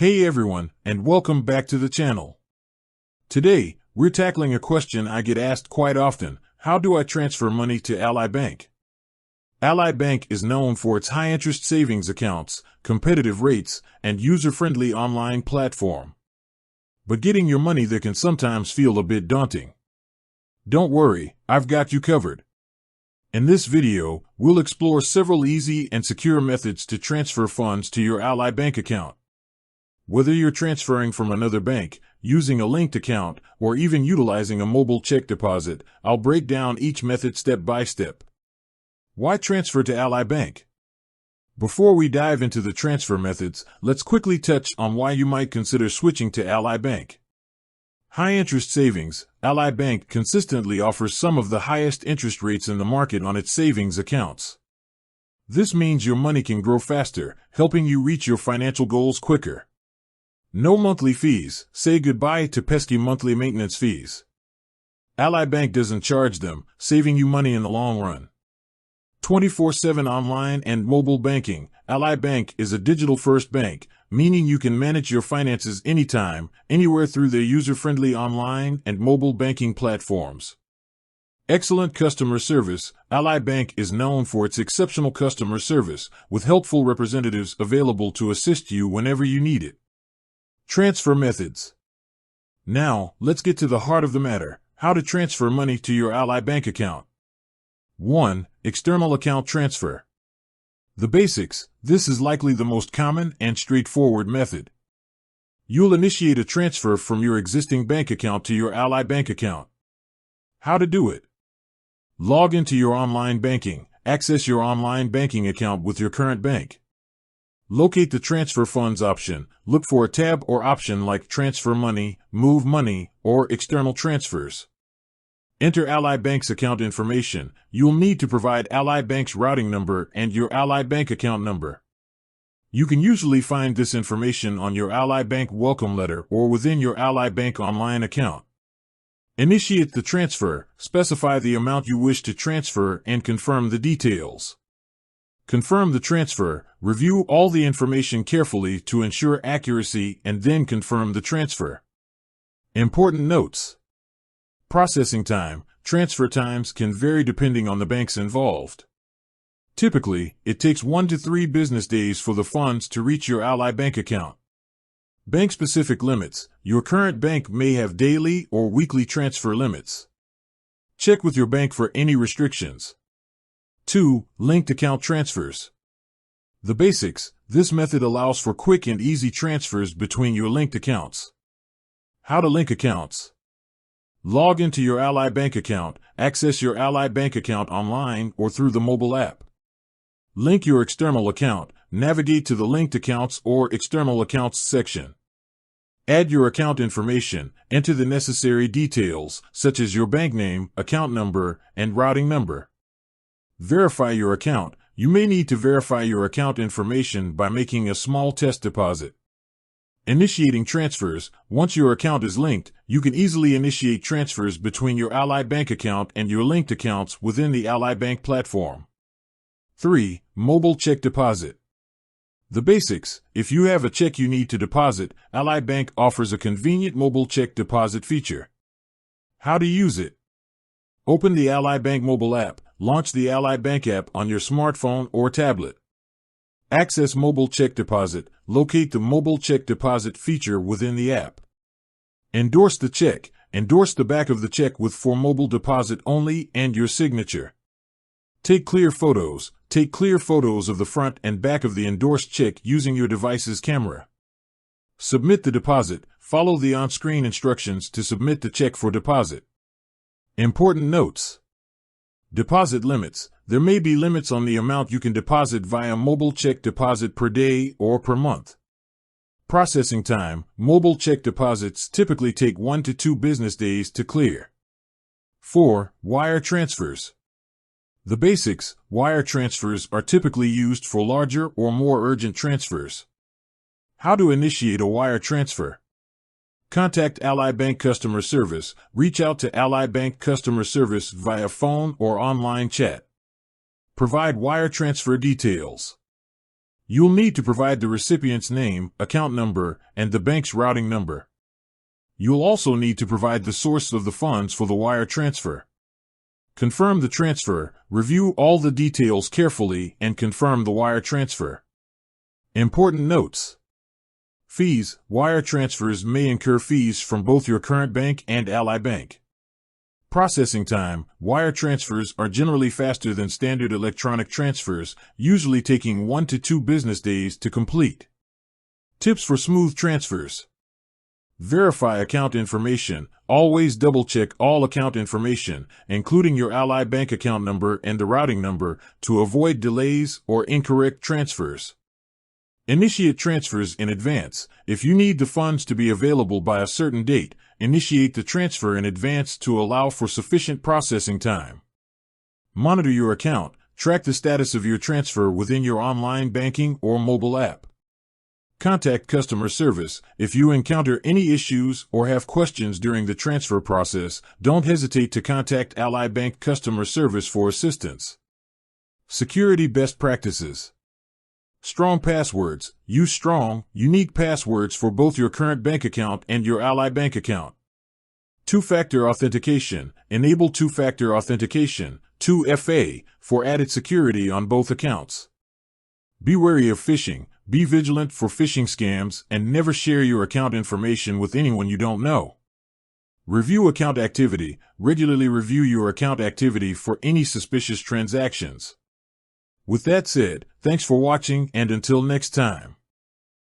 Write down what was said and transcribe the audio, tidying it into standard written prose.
Hey everyone, and welcome back to the channel. Today, we're tackling a question I get asked quite often: how do I transfer money to Ally Bank? Ally Bank is known for its high-interest savings accounts, competitive rates, and user-friendly online platform. But getting your money there can sometimes feel a bit daunting. Don't worry, I've got you covered. In this video, we'll explore several easy and secure methods to transfer funds to your Ally Bank account. Whether you're transferring from another bank, using a linked account, or even utilizing a mobile check deposit, I'll break down each method step by step. Why transfer to Ally Bank? Before we dive into the transfer methods, let's quickly touch on why you might consider switching to Ally Bank. High-interest savings. Ally Bank consistently offers some of the highest interest rates in the market on its savings accounts. This means your money can grow faster, helping you reach your financial goals quicker. No monthly fees. Say goodbye to pesky monthly maintenance fees. Ally Bank doesn't charge them, saving you money in the long run. 24/7 online and mobile banking. Ally Bank is a digital-first bank, meaning you can manage your finances anytime, anywhere through their user-friendly online and mobile banking platforms. Excellent customer service. Ally Bank is known for its exceptional customer service, with helpful representatives available to assist you whenever you need it. Transfer methods. Now, let's get to the heart of the matter: how to transfer money to your Ally Bank account. 1. External account transfer. The basics. This is likely the most common and straightforward method. You'll initiate a transfer from your existing bank account to your Ally Bank account. How to do it? Log into your online banking. Access your online banking account with your current bank. Locate the Transfer Funds option. Look for a tab or option like Transfer Money, Move Money, or External Transfers. Enter Ally Bank's account information. You'll need to provide Ally Bank's routing number and your Ally Bank account number. You can usually find this information on your Ally Bank welcome letter or within your Ally Bank online account. Initiate the transfer. Specify the amount you wish to transfer and confirm the details. Confirm the transfer. Review all the information carefully to ensure accuracy and then confirm the transfer. Important notes. Processing time. Transfer times can vary depending on the banks involved. Typically, it takes 1 to 3 business days for the funds to reach your Ally Bank account. Bank-specific limits. Your current bank may have daily or weekly transfer limits. Check with your bank for any restrictions. 2. Linked account transfers. The basics. This method allows for quick and easy transfers between your linked accounts. How to link accounts. Log into your Ally Bank account. Access your Ally Bank account online or through the mobile app. Link your external account. Navigate to the Linked Accounts or External Accounts section. Add your account information. Enter the necessary details, such as your bank name, account number, and routing number. Verify your account. You may need to verify your account information by making a small test deposit. Initiating transfers. Once your account is linked, you can easily initiate transfers between your Ally Bank account and your linked accounts within the Ally Bank platform. 3. Mobile check deposit. The basics. If you have a check you need to deposit, Ally Bank offers a convenient mobile check deposit feature. How to use it? Open the Ally Bank mobile app. Launch the Ally Bank app on your smartphone or tablet. Access Mobile Check Deposit. Locate the Mobile Check Deposit feature within the app. Endorse the check. Endorse the back of the check with "For mobile deposit only" and your signature. Take clear photos. Take clear photos of the front and back of the endorsed check using your device's camera. Submit the deposit. Follow the on-screen instructions to submit the check for deposit. Important notes. Deposit limits. There may be limits on the amount you can deposit via mobile check deposit per day or per month. Processing time. Mobile check deposits typically take 1 to 2 business days to clear. 4. Wire transfers. The basics. Wire transfers are typically used for larger or more urgent transfers. How to initiate a wire transfer. Contact Ally Bank Customer Service. Reach out to Ally Bank Customer Service via phone or online chat. Provide wire transfer details. You'll need to provide the recipient's name, account number, and the bank's routing number. You'll also need to provide the source of the funds for the wire transfer. Confirm the transfer, review all the details carefully, and confirm the wire transfer. Important notes. Fees. Wire transfers may incur fees from both your current bank and Ally Bank. Processing time. Wire transfers are generally faster than standard electronic transfers, usually taking 1 to 2 business days to complete. Tips for smooth transfers. Verify account information. Always double-check all account information, including your Ally Bank account number and the routing number, to avoid delays or incorrect transfers. Initiate transfers in advance. If you need the funds to be available by a certain date, initiate the transfer in advance to allow for sufficient processing time. Monitor your account. Track the status of your transfer within your online banking or mobile app. Contact customer service. If you encounter any issues or have questions during the transfer process, don't hesitate to contact Ally Bank customer service for assistance. Security best practices. Strong passwords. Use strong, unique passwords for both your current bank account and your Ally Bank account. Two-factor authentication. Enable two-factor authentication, 2FA, for added security on both accounts. Be wary of phishing. Be vigilant for phishing scams and never share your account information with anyone you don't know. Review account activity. Regularly review your account activity for any suspicious transactions. With that said, thanks for watching, and until next time.